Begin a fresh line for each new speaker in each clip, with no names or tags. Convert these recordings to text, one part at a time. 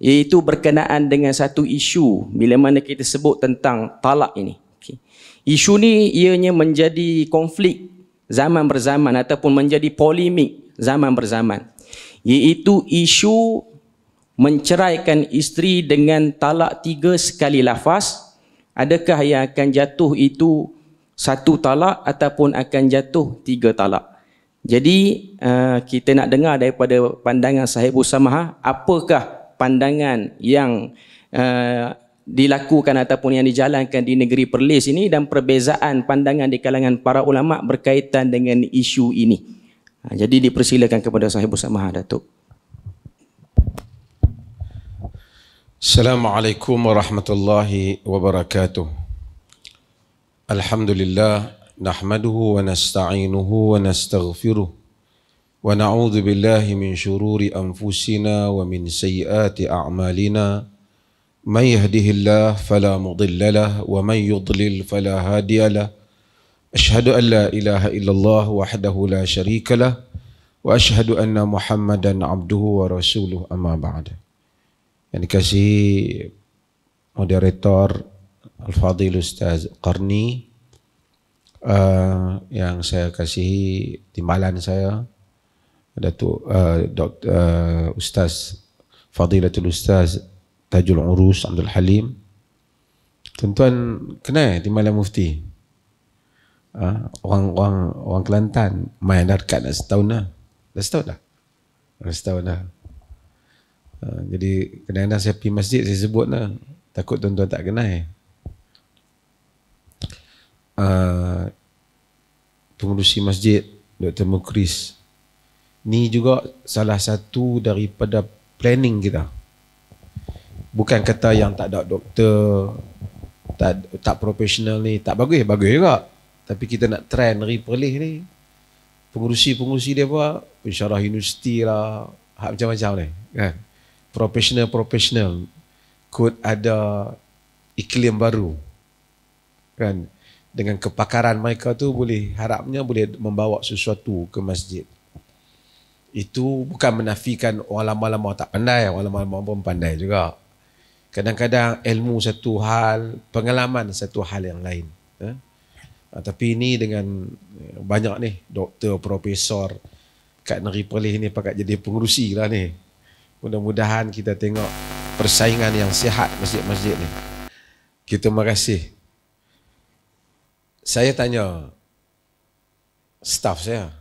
iaitu berkenaan dengan satu isu bila mana kita sebut tentang talak ini. Isu ni ianya menjadi konflik zaman berzaman ataupun menjadi polemik zaman berzaman, iaitu isu menceraikan isteri dengan talak 3 sekali lafaz. Adakah yang akan jatuh itu 1 talak ataupun akan jatuh 3 talak? Jadi kita nak dengar daripada pandangan Sahibus Samahah, apakah pandangan yang dilakukan ataupun yang dijalankan di negeri Perlis ini dan perbezaan pandangan di kalangan para ulama berkaitan dengan isu ini. Jadi dipersilakan kepada Sahibus Samahah, Datuk.
Assalamualaikum warahmatullahi wabarakatuh. Alhamdulillah nahmaduhu wa nasta'inuhu wa nastaghfiruh wa na'udzu billahi min syururi anfusina wa min sayyiati a'malina. Man yahdihillahu fala mudilla lahu wa man yudlil fala hadiya lahu. Asyhadu an la ilaha illallah wahdahu la syarika lahu wa asyhadu anna Muhammadan abduhu wa rasuluh, amma ba'd. Yang dikasihi moderator Al-Fadhil Ustaz Qarni, yang saya kasihi timbalan saya Datuk Ustaz Fadilatul Ustaz Tajul Urus Abdul Halim. Tuan-tuan kenal timbalan mufti? Orang Kelantan main dah dekat nak setahun dah. Dah setahun dah. Jadi kadang-kadang saya pergi masjid saya sebut lah, takut tuan-tuan tak kenal. Pengurusi masjid Dr. Mukris ni juga salah satu daripada planning kita. Bukan kata yang tak ada doktor, tak profesional ni tak bagus, bagus juga. Tapi kita nak try negeri Perlis ni, pengurusi dia buat pensyarah universiti lah, macam-macam ni kan. Profesional kod ada iklim baru kan. Dengan kepakaran mereka tu boleh, harapnya boleh membawa sesuatu ke masjid. Itu bukan menafikan orang lama-lama tak pandai, orang lama-lama pun pandai juga. Kadang-kadang ilmu satu hal, pengalaman satu hal yang lain. Tapi ini dengan banyak ni doktor, profesor kat negeri Perlis ni pakat jadi pengurusi lah ni. Mudah-mudahan kita tengok persaingan yang sihat masjid-masjid ni. Kita terima kasih. Saya tanya staf saya,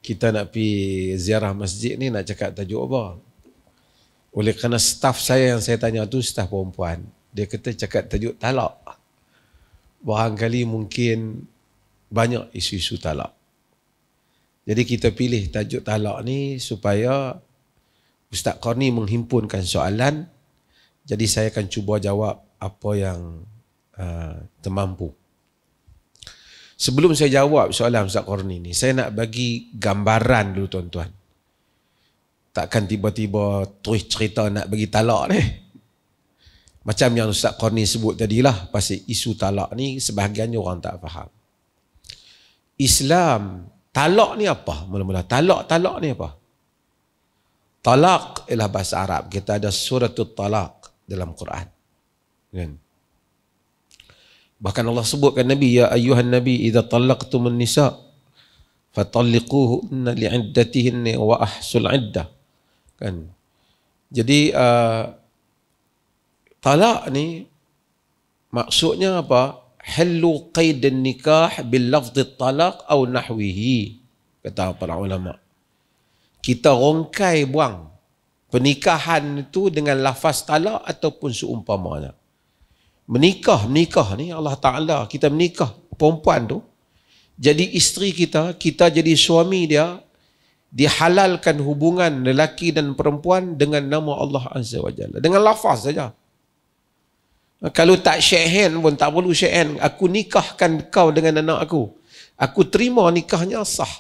kita nak pergi ziarah masjid ni nak cakap tajuk apa? Oleh kerana staf saya yang saya tanya tu staf perempuan, dia kata cakap tajuk talak. Barangkali mungkin banyak isu-isu talak. Jadi kita pilih tajuk talak ni supaya Ustaz Qarni menghimpunkan soalan. Jadi saya akan cuba jawab apa yang termampu. Sebelum saya jawab soalan Ustaz Qarni ni, saya nak bagi gambaran dulu tuan-tuan. Takkan tiba-tiba terus cerita nak bagi talak ni. Macam yang Ustaz Qarni sebut tadilah, pasal isu talak ni sebahagiannya orang tak faham. Islam, talak ni apa? Mula-mula talak ni apa? Talak ialah bahasa Arab. Kita ada suratul talak dalam Quran. Kan? Bahkan Allah sebutkan Nabi, ya ayyuhan Nabi idza talaqtumun nisa fatalliquhunna li'iddatihinna wa ahsul iddah. Kan? Jadi talak ni maksudnya apa? Hallu qaidun nikah bil lafdh talaq atau nahwihi, kata para ulama. Kita rongkai buang pernikahan itu dengan lafaz talak ataupun seumpamanya. Menikah ni Allah Ta'ala, kita menikah perempuan tu jadi isteri kita, kita jadi suami dia, dihalalkan hubungan lelaki dan perempuan dengan nama Allah Azza wa Jalla, dengan lafaz saja. Kalau tak shake hand pun tak perlu shake hand, aku nikahkan kau dengan anak aku terima nikahnya sah.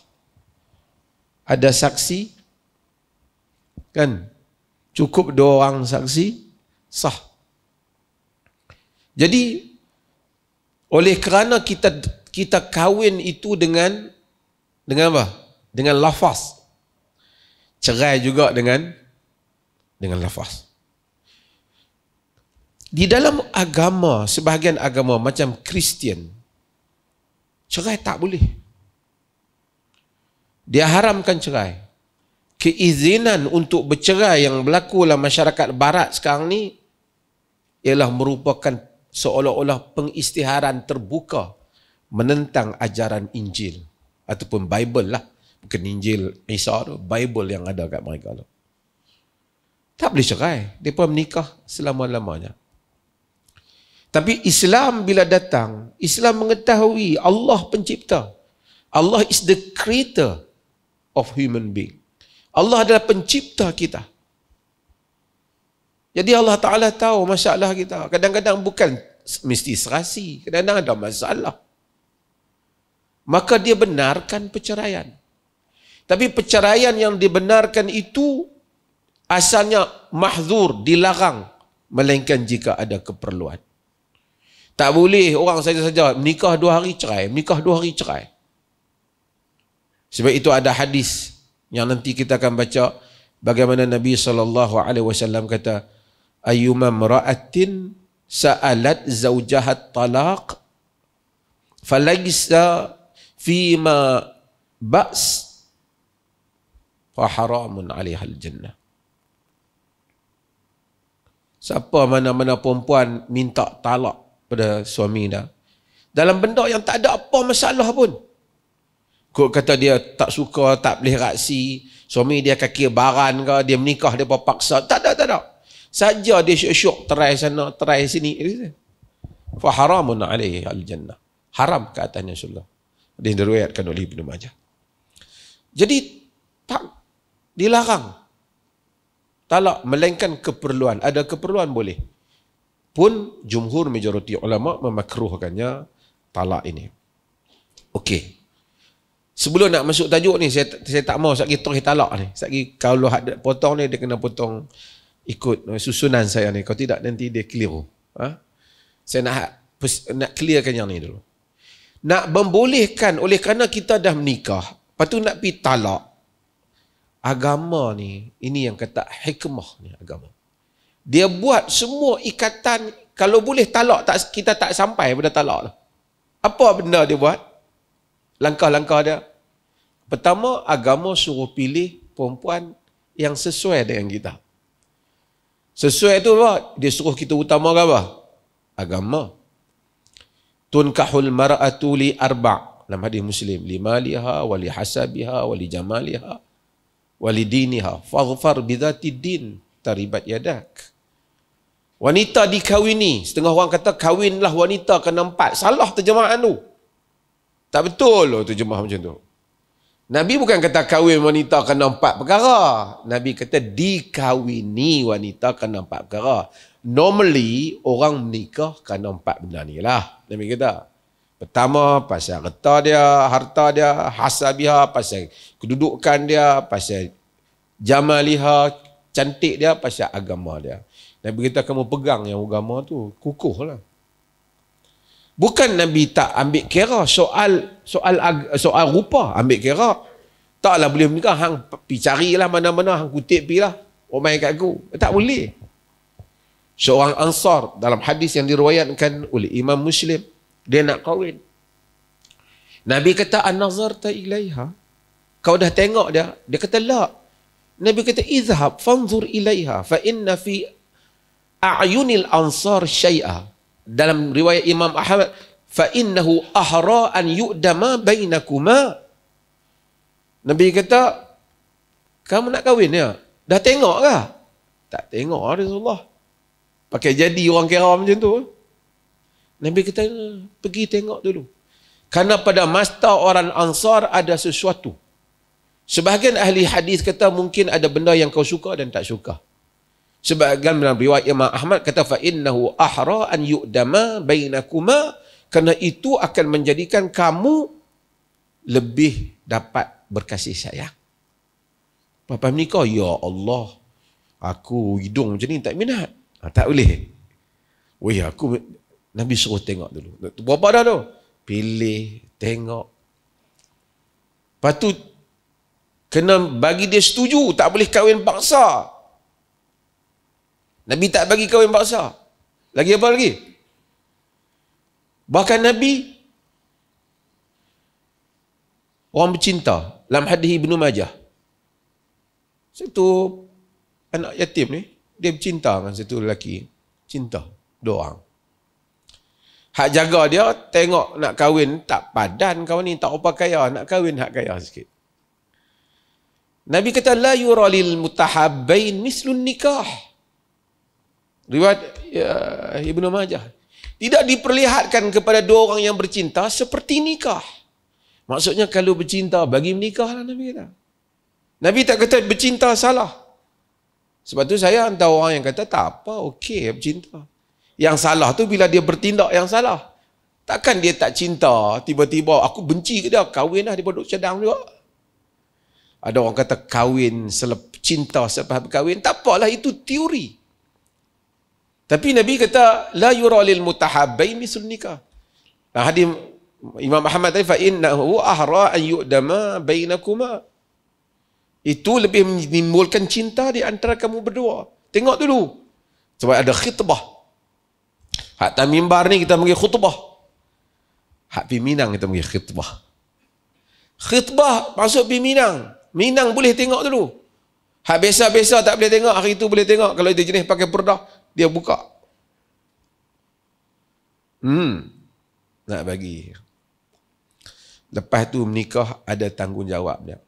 Ada saksi kan, cukup 2 orang saksi sah. Jadi oleh kerana kita kahwin itu dengan apa? Dengan lafaz. Cerai juga dengan lafaz. Di dalam agama, sebahagian agama macam Kristian, cerai tak boleh. Dia haramkan cerai. Keizinan untuk bercerai yang berlaku dalam masyarakat barat sekarang ni ialah merupakan seolah-olah pengisytiharan terbuka menentang ajaran Injil ataupun Bible lah. Bukan Injil Isa tu, Bible yang ada kat mereka tu. Tak boleh cerai. Mereka menikah selama-lamanya. Tapi Islam bila datang, Islam mengetahui Allah pencipta. Allah is the creator of human being. Allah adalah pencipta kita. Jadi Allah Ta'ala tahu masalah kita. Kadang-kadang bukan mesti serasi. Kadang-kadang ada masalah. Maka dia benarkan perceraian. Tapi perceraian yang dibenarkan itu asalnya mahzur, dilarang. Melainkan jika ada keperluan. Tak boleh orang saja-saja menikah 2 hari cerai, menikah 2 hari cerai. Sebab itu ada hadis yang nanti kita akan baca bagaimana Nabi SAW kata, ayyuma mra'atin sa'alat zawjahat talaq falaysa fima ba's fa haramun 'alaiha al-jannah. Siapa mana-mana perempuan minta talak pada suami dah, dalam benda yang tak ada apa masalah pun. Kok kata dia tak suka, tak boleh reaksi, suami dia kaki baran ke, dia menikah dia paksa. Tak ada. Saja dia syok-syok, terai sana, terai sini. Fa haramun 'alaihi al-jannah. Haram ke atasnya surga. Dia diriwayatkan oleh Ibnu Majah. Jadi tak dilarang talak melainkan keperluan. Ada keperluan boleh. Pun jumhur majoriti ulama memakruhkannya talak ini. Okey. Sebelum nak masuk tajuk ni, saya tak mau satgi terus talak ni. Satgi kalau ada potong ni dia kena potong ikut susunan saya ni. Kalau tidak nanti dia keliru. Saya nak clearkan yang ni dulu. Nak membolehkan oleh kerana kita dah menikah, lepas tu nak pergi talak. Agama ni, ini yang kata hikmah ni agama. Dia buat semua ikatan, kalau boleh talak, kita tak sampai pada talak. Apa benda dia buat? Langkah-langkah dia. Pertama, agama suruh pilih perempuan yang sesuai dengan kita. Sesuai tu apa? Dia suruh kita utamakan apa? Agama. Tunkahul mar'atu li arba' dalam hadis Muslim. Li maliha, wa li hasabiha, wa li jamaliha, wa li diniha. Fadhfar bidhati din, taribat yadak. Wanita dikawini. Setengah orang kata kawinlah wanita kena 4. Salah terjemahan tu. Tak betul loh terjemah macam tu. Nabi bukan kata kahwin wanita kena 4 perkara. Nabi kata dikawini wanita kena 4 perkara. Normally orang menikah kena 4 benda ni lah. Nabi kata. Pertama pasal harta dia, hasabiha, pasal kedudukan dia, pasal jamaliha, cantik dia, pasal agama dia. Nabi kata kamu pegang yang agama tu, kukuh lah. Bukan Nabi tak ambil kira soal rupa, ambil kira. Taklah boleh menikah, hang pergi carilah mana-mana, hang kutip pergi lah. Omai kat aku. Tak boleh. Seorang Ansar dalam hadis yang diriwayatkan oleh Imam Muslim, dia nak kahwin. Nabi kata an-nazarta ilaiha? Kau dah tengok dia? Dia kata la. Nabi kata izhab fanzur ilaiha fa inna fi a'yunil ansar syai'a. Dalam riwayat Imam Ahmad, fa innahu ahra an yu'dama bainakuma. Nabi kata, kamu nak kahwin ya? Dah tengok ke? Tak tengok Rasulullah. Pakai jadi orang kira macam tu. Nabi kata, pergi tengok dulu. Kerana pada masa orang Ansar ada sesuatu. Sebahagian ahli hadis kata mungkin ada benda yang kau suka dan tak suka. Sebahagian dalam riwayat Imam Ahmad kata fa innahu ahra an yu'dama bainakuma, kerana itu akan menjadikan kamu lebih dapat berkasih sayang. Papa menikah, ya Allah, aku hidung macam ni tak minat. Tak boleh. Weh, aku Nabi suruh tengok dulu. Berapa dah tu? Pilih, tengok. Lepas tu kena bagi dia setuju, tak boleh kahwin paksa. Nabi tak bagi kahwin paksa. Lagi apa lagi? Bahkan Nabi orang bercinta. Dalam hadis Ibnu Majah, satu anak yatim ni, dia bercinta dengan satu lelaki. Cinta, dua orang. Hak jaga dia, tengok nak kahwin, tak padan kawan ni, tak apa kaya, nak kahwin hak kaya sikit. Nabi kata, la yura lil mutahabbain mislun nikah. Riwayat Ibnu Majah. Tidak diperlihatkan kepada dua orang yang bercinta seperti nikah. Maksudnya kalau bercinta, bagi menikah lah Nabi kata. Nabi tak kata bercinta salah. Sebab tu saya hantar orang yang kata, tak apa, okey bercinta. Yang salah tu bila dia bertindak yang salah. Takkan dia tak cinta, tiba-tiba aku benci ke dia, kahwin lah, dia duduk cadang juga. Ada orang kata kahwin, cinta selepas berkahwin, tak apalah, itu teori. Tapi Nabi kata, la yura lil mutahabbain mislun nikah. Hadis Imam Ahmad tadi, fa innahu ahra an yu'dama bainakuma. Itu lebih menimbulkan cinta di antara kamu berdua. Tengok dulu. Sebab ada khitbah. Hak atas mimbar ni kita panggil khutbah. Hak pi Minang kita panggil khitbah. Khitbah masuk pi Minang. Minang boleh tengok dulu. Hak biasa-biasa tak boleh tengok, hari itu boleh tengok. Kalau dia jenis pakai perdah, dia buka. Nak bagi. Lepas tu menikah ada tanggungjawab dia.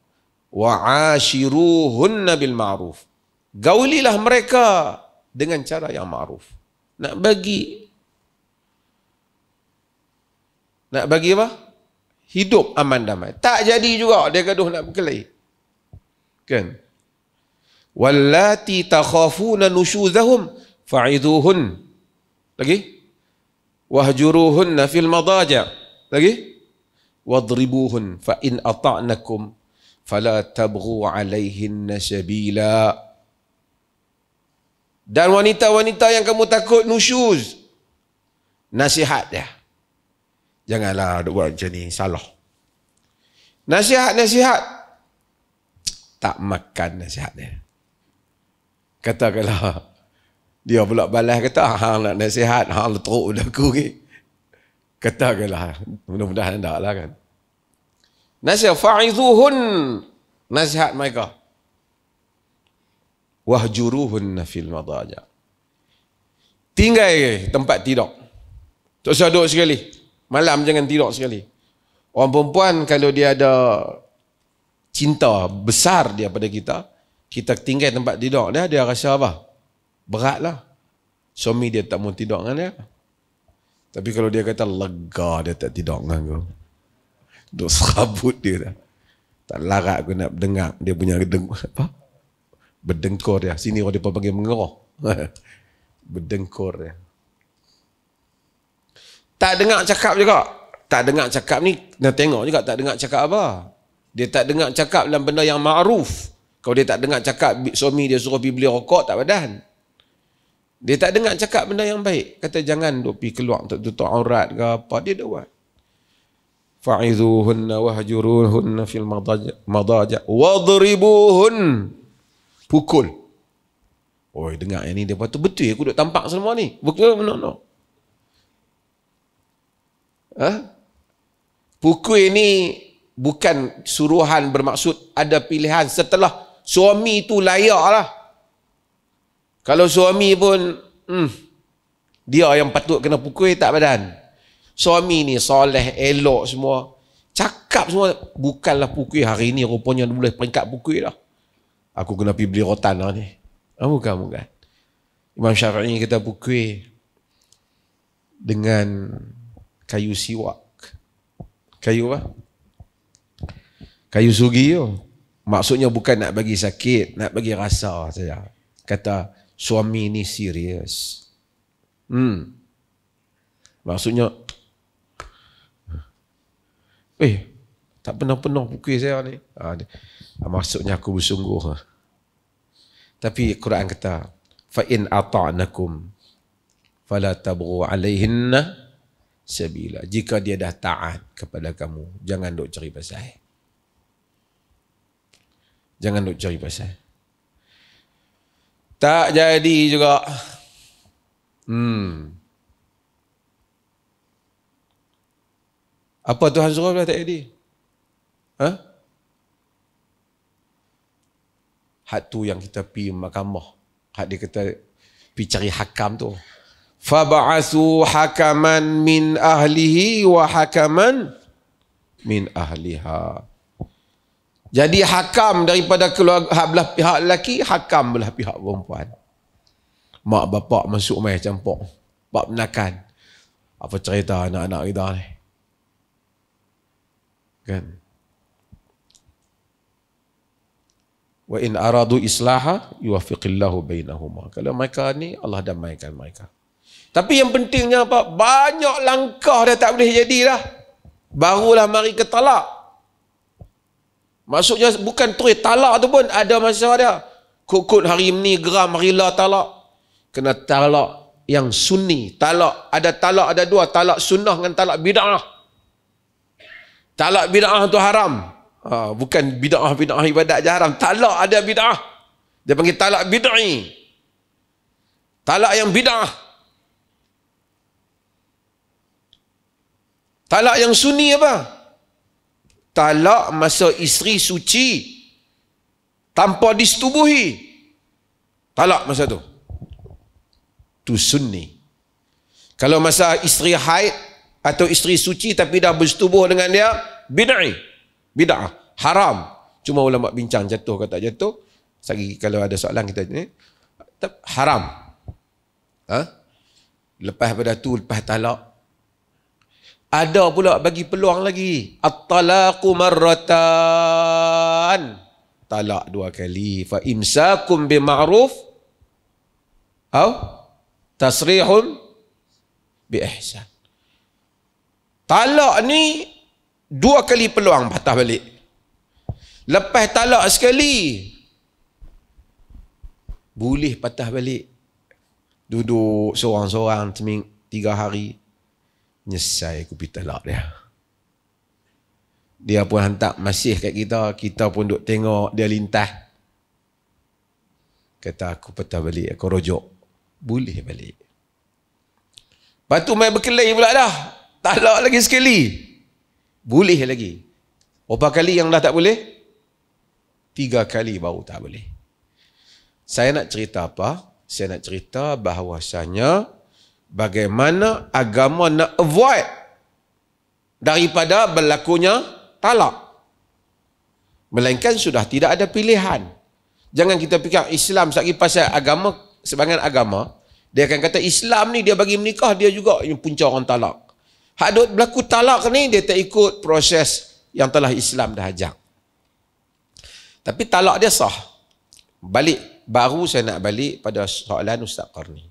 Wa ashiruhunna bil ma'ruf. Gaulilah mereka dengan cara yang ma'ruf. Nak bagi apa? Hidup aman damai. Tak jadi juga dia gaduh nak berkelahi. Kan? Wallati takhafuna nushuzahum fa'idhuhun. Lagi? Wahjuruhunna fil madaja'. Lagi? Wadribuhun fa in ata'nakum fala tabghu 'alaihinna sabila. Dan wanita-wanita yang kamu takut nusyuz, nasihat dia. Janganlah buat macam ni, salah. Nasihat. Tak makan nasihat dia. Katakanlah dia pula balas kata, hang nak nasihat, hang leteruk dah aku ni. Katakanlah, mudah-mudahan tak lah kan. Nasihat, fa'idhuhun, nasihat mereka. Wahjuruhun fil madaja. Tinggal tempat tidur. Tak usah duduk sekali. Malam jangan tidur sekali. Orang perempuan kalau dia ada cinta besar dia pada kita, kita tinggal tempat tidur dia rasa apa? Beratlah. Suami dia tak mau tidur dengan dia. Tapi kalau dia kata lega dia tak tidur dengan kau. Duk serabut dia dah. Tak larat aku nak dengar dia punya berdengkur dia. Sini orang dia panggil mengeroh. Berdengkur dia. Tak dengar cakap juga. Tak dengar cakap ni, nak tengok juga tak dengar cakap apa. Dia tak dengar cakap dalam benda yang ma'ruf. Kalau dia tak dengar cakap suami dia suruh pergi beli rokok, tak padan. Dia tak dengar cakap benda yang baik. Kata jangan duk pergi keluar untuk tutup aurat ke apa. Dia dah buat. Fa'idhuhunna wahjuruhunna fil madaja wadribuhun. Pukul. Oi, dengar yang ni dia patut betul aku duk tampak semua ni. Betul no. Pukul ni bukan suruhan bermaksud ada pilihan setelah suami tu layak lah. Kalau suami pun dia yang patut kena pukul tak badan. Suami ni soleh, elok semua. Cakap semua bukanlah pukul hari ni rupanya boleh peringkat pukul dah. Aku kena pergi beli rotan lah ni. Bukan. Imam Syafi'i kata pukul dengan kayu siwak. Kayu apa? Kayu sugi tu. Maksudnya bukan nak bagi sakit, nak bagi rasa saja. Kata suami ni serius. Maksudnya tak pernah pukul saya ni. Maksudnya aku bersungguh. Tapi Quran kata, fa in ata'nakum fala tabghu 'alaihinna sabila. Jika dia dah taat kepada kamu, jangan duk cari pasal. Jangan duk cari pasal. Tak jadi juga. Apa Tuhan suruh tak jadi? Had tu yang kita pergi mahkamah. Had dia kata pergi cari hakam tu. Fab'athu hakaman min ahlihi wa hakaman min ahliha. Jadi hakam daripada keluarga belah pihak lelaki, hakam belah pihak perempuan. Mak bapak masuk mai campur. Bab menakan. Apa cerita anak-anak kita ni? Kan? Wa in aradu islaha yuwaffiqillahu bainahuma. Kalau mereka ni Allah damaikan mereka. Tapi yang pentingnya apa? Banyak langkah dah tak boleh jadi dah. Barulah mari ke talak. Maksudnya bukan terus talak tu pun ada masa dia. Kut hari ni geram hari lah talak. Kena talak yang sunni. Talak ada dua, talak sunnah dengan talak bid'ah. Talak bid'ah tu haram. Bukan bid'ah ibadat je haram. Talak ada bid'ah. Dia panggil talak bid'i. Talak yang bid'ah. Talak yang sunni apa? Talak masa isteri suci tanpa disetubuhi. Talak masa tu. Tu sunni. Kalau masa isteri haid atau isteri suci tapi dah bersetubuh dengan dia, bid'ah, haram. Cuma ulama bincang jatuh ke tak jatuh. Sagi kalau ada soalan kita ni, haram. Lepas pada tu, lepas talak, ada pula bagi peluang lagi. At-talaqu marratan. Talak 2 kali. Fa imsakum bima'ruf atau tasrihun bi ihsan. Talak ni 2 kali peluang patah balik. Lepas talak sekali, boleh patah balik. Duduk seorang-seorang 3 hari. Nyesai aku pergi talak dia. Dia pun hantar masih kat kita. Kita pun duk tengok dia lintas. Kata aku patah balik, aku rojok. Boleh balik. Lepas tu main berkelahi pula dah. Talak lagi sekali. Boleh lagi. Berapa kali yang dah tak boleh? 3 kali baru tak boleh. Saya nak cerita apa? Saya nak cerita bahawasanya bagaimana agama nak avoid daripada berlakunya talak. Melainkan sudah tidak ada pilihan. Jangan kita fikir Islam sagi pasal agama, sebahagian agama, dia akan kata Islam ni dia bagi menikah, dia juga yang punca orang talak. Hak duk berlaku talak ni, dia tak ikut proses yang telah Islam dah ajak. Tapi talak dia sah. Baru saya nak balik pada soalan Ustaz Qarni.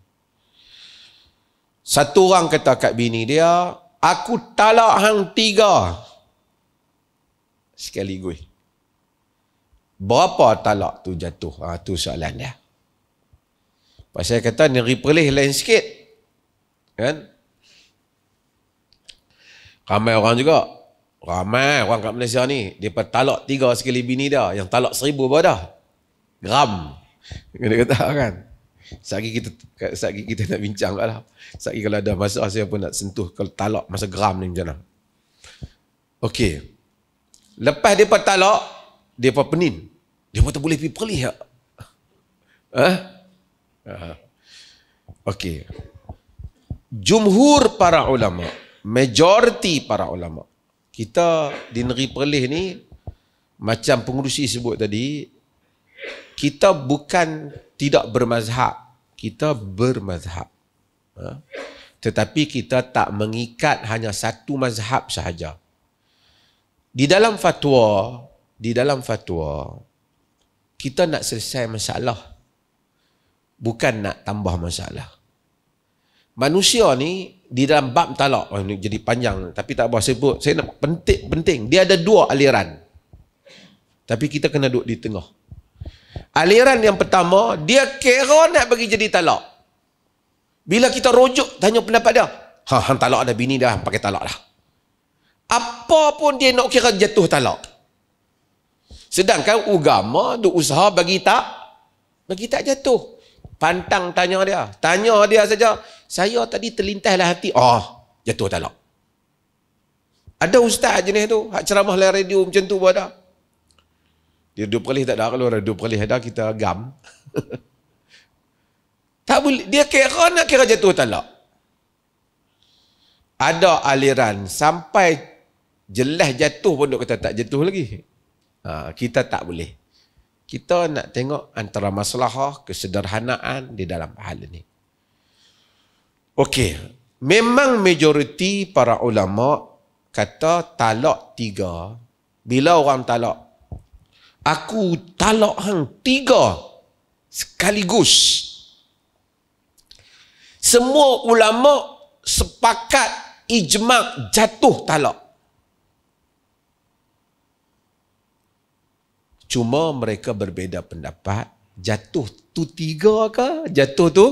Satu orang kata kat bini dia, aku talak hang 3 sekaligus. Berapa talak tu jatuh? Tu soalan dia. Pasal saya kata ni repelih lain sikit. Kan? Ramai orang juga. Ramai orang kat Malaysia ni. Dia talak 3 sekali bini dia. Yang talak 1000 baru dah. Gram. Dia kata kan. Sagi kita nak bincang lah. Sagi kalau ada masa saya pun nak sentuh kalau talak masa gram ni macam mana. Okey. Lepas dia talak, dia penin. Dia pun tak boleh pergi perlih. Okey. Jumhur para ulama, majoriti para ulama. Kita di negeri Perlis ni macam pengurusi sebut tadi, kita bukan tidak bermazhab, kita bermazhab. Tetapi kita tak mengikat hanya satu mazhab sahaja. Di dalam fatwa, kita nak selesai masalah, bukan nak tambah masalah. Manusia ni di dalam bab talak, ini jadi panjang tapi tak apa sebut. Saya nak penting. Dia ada 2 aliran. Tapi kita kena duduk di tengah. Aliran yang pertama, dia kira nak bagi jadi talak. Bila kita rujuk tanya pendapat dia, hang talak ada bini dah, pakai talak dah. Apa pun dia nak kira jatuh talak. Sedangkan agama duk usaha bagi tak jatuh. Pantang tanya dia saja. Saya tadi terlintaslah hati, jatuh talak. Ada ustaz jenis tu, hak ceramah dalam radio macam tu pun ada. Dia 2 perlis tak ada, kalau ada 2 perlis ada, kita gam. Tak boleh, dia nak kira jatuh talak. Ada aliran sampai jelas jatuh pun duk kata tak jatuh lagi. Kita tak boleh. Kita nak tengok antara maslahah, kesederhanaan di dalam hal ini. Okey, memang majoriti para ulama kata talak 3. Bila orang talak, aku talak hang 3 sekaligus. Semua ulama sepakat ijma' jatuh talak. Cuma mereka berbeza pendapat, jatuh tu 3 ke jatuh tu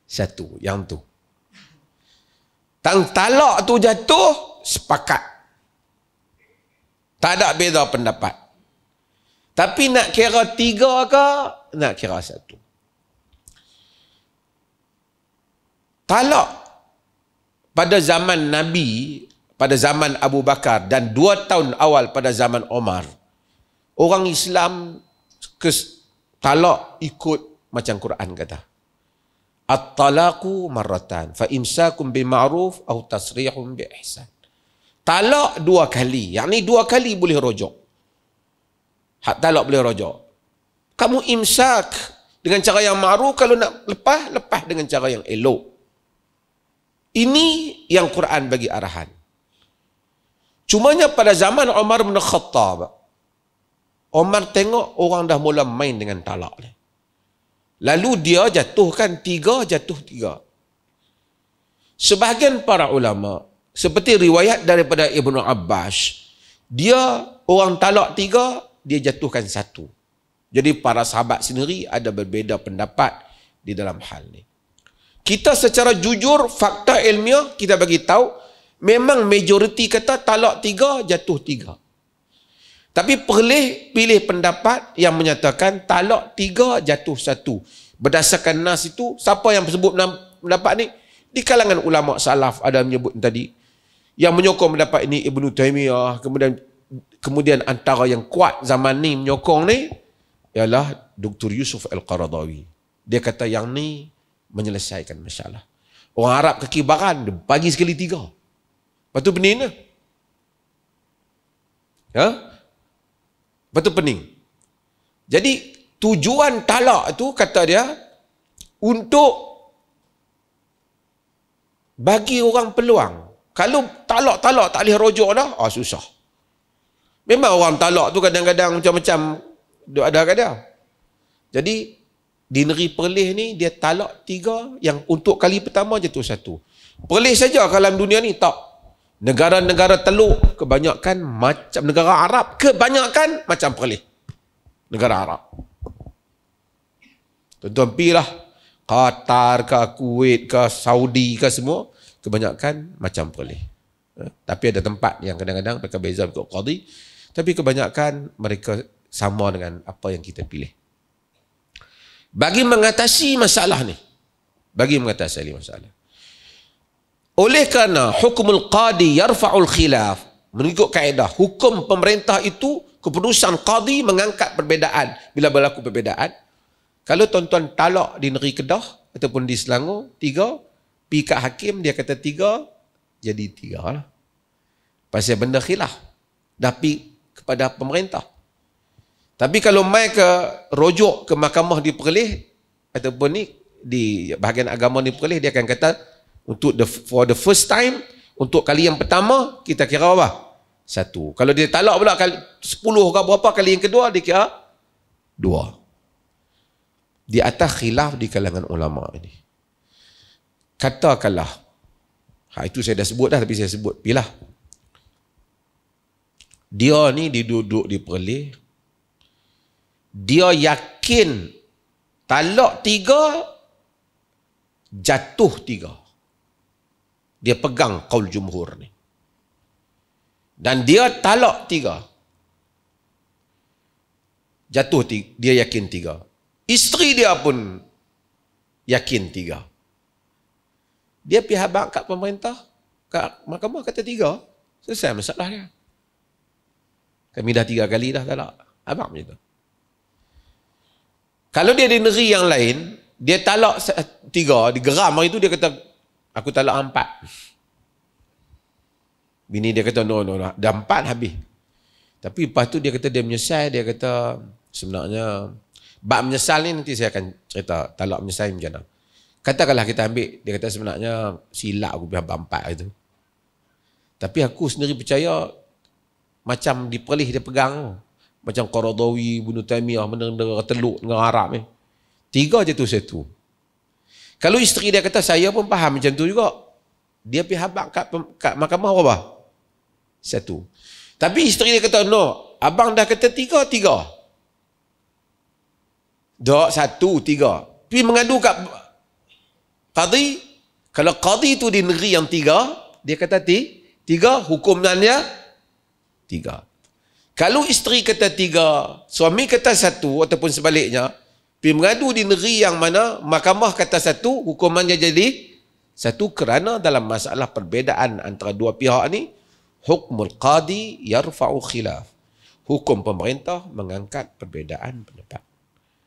1, yang tu. Talak tu jatuh, sepakat. Tak ada beza pendapat. Tapi nak kira 3 ke, nak kira 1. Talak pada zaman Nabi, pada zaman Abu Bakar dan 2 tahun awal pada zaman Omar, orang Islam talak ikut macam Quran kata. At-talaqu marratan fa imsakum bima'ruf aw tasrihum bi ihsan. Talak 2 kali. Yang ni 2 kali boleh rojok. Hak talak boleh rojok. Kamu imsak dengan cara yang ma'ruf, kalau nak lepas dengan cara yang elok. Ini yang Quran bagi arahan. Cumanya pada zaman Umar bin Khattab, Umar tengok orang dah mula main dengan talak. Lalu dia jatuhkan 3, jatuh 3. Sebahagian para ulama, seperti riwayat daripada Ibnu Abbas, dia orang talak 3, dia jatuhkan 1. Jadi para sahabat sendiri ada berbeza pendapat di dalam hal ni. Kita secara jujur, fakta ilmiah, kita bagi tahu, memang majoriti kata talak 3, jatuh 3. Tapi pilih pendapat yang menyatakan talak 3, jatuh 1. Berdasarkan nas itu, siapa yang sebut pendapat ni? Di kalangan ulama salaf ada menyebut tadi. Yang menyokong pendapat ini Ibnu Taimiyah, kemudian antara yang kuat zaman ni menyokong ni ialah Dr. Yusuf Al-Qaradawi. Dia kata yang ni menyelesaikan masalah. Orang Arab kekibaran, dia bagi sekali 3. Lepas tu pening lah. Lepas tu pening. Jadi tujuan talak tu, kata dia, untuk bagi orang peluang. Kalau talak tak boleh rojok dah, susah. Memang orang talak tu kadang-kadang macam-macam ada kat dia. Jadi di negeri Perlis ni, dia talak 3, yang untuk kali pertama jatuh 1. Perlis saja dalam dunia ni tak. Negara-negara teluk kebanyakan macam negara Arab, kebanyakan macam Perlis. Negara Arab. Tuan-tuan pergilah Qatar ke, Kuwait ke, Saudi ke, semua kebanyakan macam Perlis. Tapi ada tempat yang kadang-kadang mereka beza ikut qadi, tapi kebanyakan mereka sama dengan apa yang kita pilih. Bagi mengatasi masalah ni. Oleh kerana hukumul qadi yarfa'ul khilaf, mengikut kaedah, hukum pemerintah itu, keputusan qadi mengangkat perbezaan. Bila berlaku perbezaan, kalau tuan-tuan talak di negeri Kedah ataupun di Selangor 3, pergi kat hakim, dia kata 3, jadi 3 lah. Pasal benda khilaf. Dah pergi kepada pemerintah. Tapi kalau mai ke rujuk ke mahkamah di Perlis ataupun ni di bahagian agama di Perlis, dia akan kata for the first time, untuk kali yang pertama kita kira apa? 1. Kalau dia talak pula 10 ke berapa kali yang kedua, dia kira 2. Di atas khilaf di kalangan ulama ini. Katakanlah, itu saya dah sebut dah, tapi saya sebut pilah. Dia ni duduk di Perlis, dia yakin talak 3, jatuh 3. Dia pegang qaul jumhur ni. Dan dia talak 3, jatuh 3, dia yakin 3. Isteri dia pun yakin 3. Dia pergi habaq kat pemerintah, kat mahkamah kata 3. Selesai masalah dia. Kami dah 3 kali dah talak. Habaq macam tu. Kalau dia di negeri yang lain, dia talak 3, digeram hari tu dia kata, aku talak 4. Bini dia kata, no, dah 4 habis. Tapi lepas tu dia kata dia menyesal, dia kata sebenarnya, bab menyesal ni nanti saya akan cerita, talak menyesal macam mana. Katakanlah kita ambil, dia kata sebenarnya silap aku biar 4 itu. Tapi aku sendiri percaya, macam diperlih dia pegang, macam Qaradawi, Ibnu Taimiyah, benda-benda teluk dengan Arab ni. 3 je tu satu. Kalau isteri dia kata, saya pun faham macam tu juga. Dia pergi habaq kat mahkamah berapa? 1. Tapi isteri dia kata, no, abang dah kata 3. Dok 1, 3. Pergi mengadu kat qadi. Kalau qadi tu di negeri yang 3, dia kata 3, hukumannya 3. Kalau isteri kata 3, suami kata 1 ataupun sebaliknya, pergi mengadu di negeri yang mana mahkamah kata 1, hukumannya jadi 1 kerana dalam masalah perbezaan antara dua pihak ni, hukmul qadi yarfa'u khilaf. Hukum pemerintah mengangkat perbezaan pendapat.